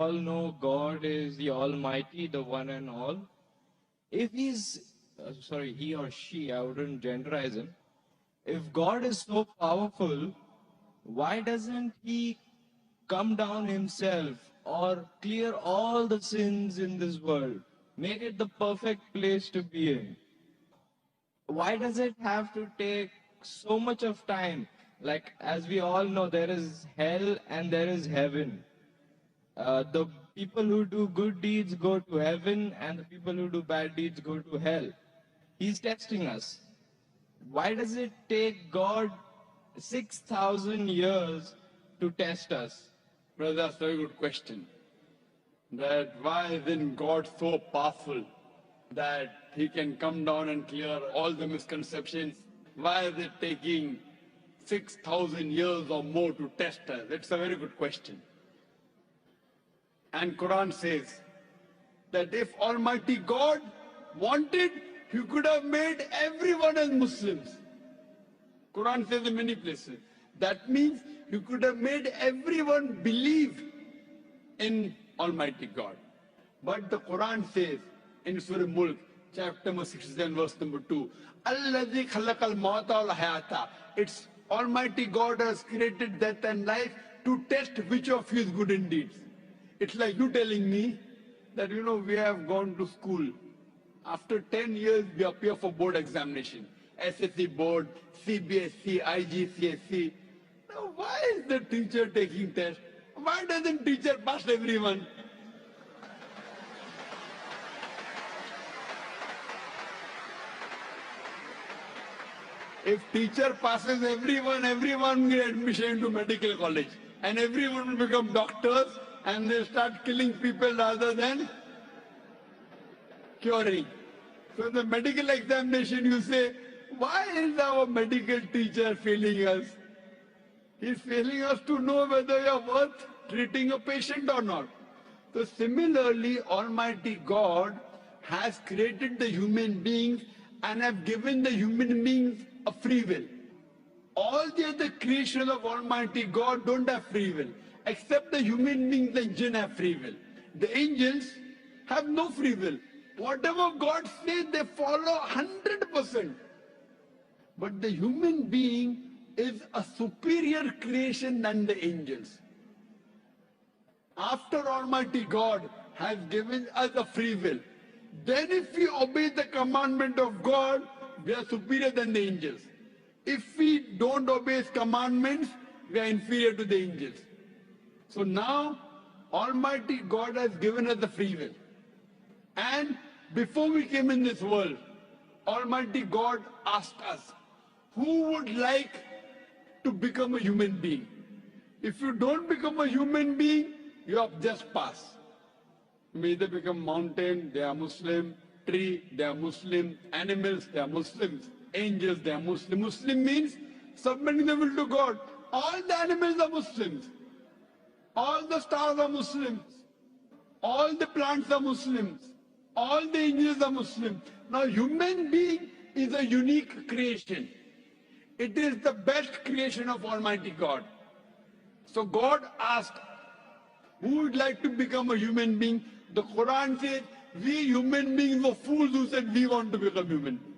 all know God is the Almighty, the one and all. If he or she, I wouldn't genderize him. If God is so powerful, why doesn't he come down himself or clear all the sins in this world? Make it the perfect place to be in. Why does it have to take so much of time? Like, as we all know, there is hell and there is heaven. The people who do good deeds go to heaven, and the people who do bad deeds go to hell. He's testing us. Why does it take God 6,000 years to test us? Brother, that's a very good question. That why isn't God so powerful that he can come down and clear all the misconceptions? Why is it taking 6,000 years or more to test us? It's a very good question. And Quran says that if Almighty God wanted, he could have made everyone as Muslims. Quran says in many places. That means he could have made everyone believe in Almighty God. But the Quran says in Surah Mulk, chapter number 67, verse number 2, Alladhi khalaqal mawta wal hayata. It's Almighty God has created death and life to test which of you is good in deeds. It's like you telling me that, we have gone to school. After 10 years, we appear for board examination. SSC board, CBSC, IGCSE. Now, why is the teacher taking test? Why doesn't teacher pass everyone? If teacher passes everyone, everyone will get admission into medical college. And everyone will become doctors and they'll start killing people rather than curing. So in the medical examination you say, why is our medical teacher failing us? He's failing us to know whether you're worth treating a patient or not. So similarly, Almighty God has created the human beings and have given the human beings a free will. All the other creations of Almighty God don't have free will, except the human beings and jinn have free will. The angels have no free will. Whatever God says, they follow 100%. But the human being is a superior creation than the angels. After Almighty God has given us a free will, then if we obey the commandment of God, we are superior than the angels. If we don't obey His commandments, we are inferior to the angels. So now, Almighty God has given us the free will. And before we came in this world, Almighty God asked us, who would like to become a human being? If you don't become a human being, you have just passed. You may either become mountain, they are Muslim, tree, they are Muslim, animals, they are Muslims, angels, they are Muslim. Muslim means submitting the will to God. All the animals are Muslims. All the stars are Muslims. All the plants are Muslims. All the angels are Muslims. Now human being is a unique creation. It is the best creation of Almighty God. So God asked, who would like to become a human being? The Quran says, we human beings were fools who said we want to become human beings.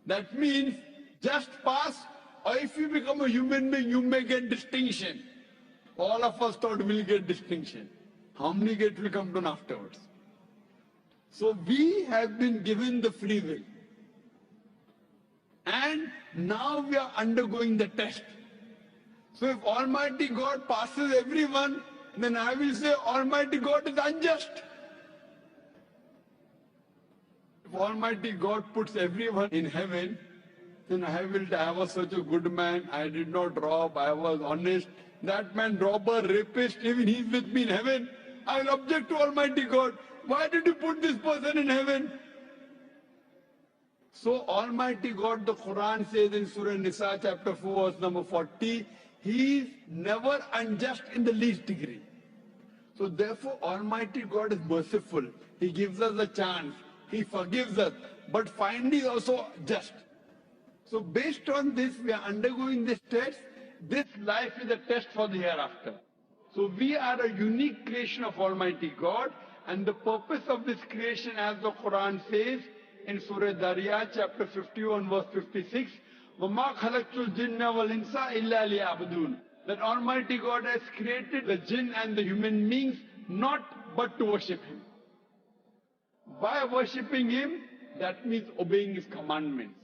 That means just pass, or if you become a human being, you may get distinction. All of us thought we'll get distinction. How many get will come down afterwards? So we have been given the free will. And now we are undergoing the test. So if Almighty God passes everyone, then I will say Almighty God is unjust. If Almighty God puts everyone in heaven, then I was such a good man, I did not rob, I was honest. That man, robber, rapist, even he's with me in heaven. I will object to Almighty God. Why did you put this person in heaven? So Almighty God, the Quran says in Surah Nisa chapter 4 verse number 40, He is never unjust in the least degree. So therefore Almighty God is merciful. He gives us a chance. He forgives us. But finally also just. So based on this, we are undergoing this test. This life is a test for the hereafter. So we are a unique creation of Almighty God, and the purpose of this creation, as the Quran says in Surah Dariyat, chapter 51, verse 56, وَمَا خَلَقْتُ الْجِنَّ وَالْإِنسَ إِلَّا لِيَعْبُدُونَ, that Almighty God has created the jinn and the human beings not but to worship Him. By worshipping Him, that means obeying His commandments.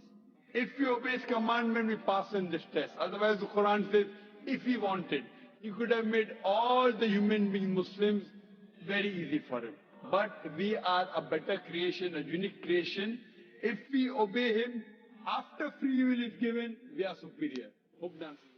If we obey His commandment, we pass in this test. Otherwise, the Quran says, if He wanted, He could have made all the human beings Muslims very easy for Him. But we are a better creation, a unique creation. If we obey Him, after free will is given, we are superior. Hope that answers.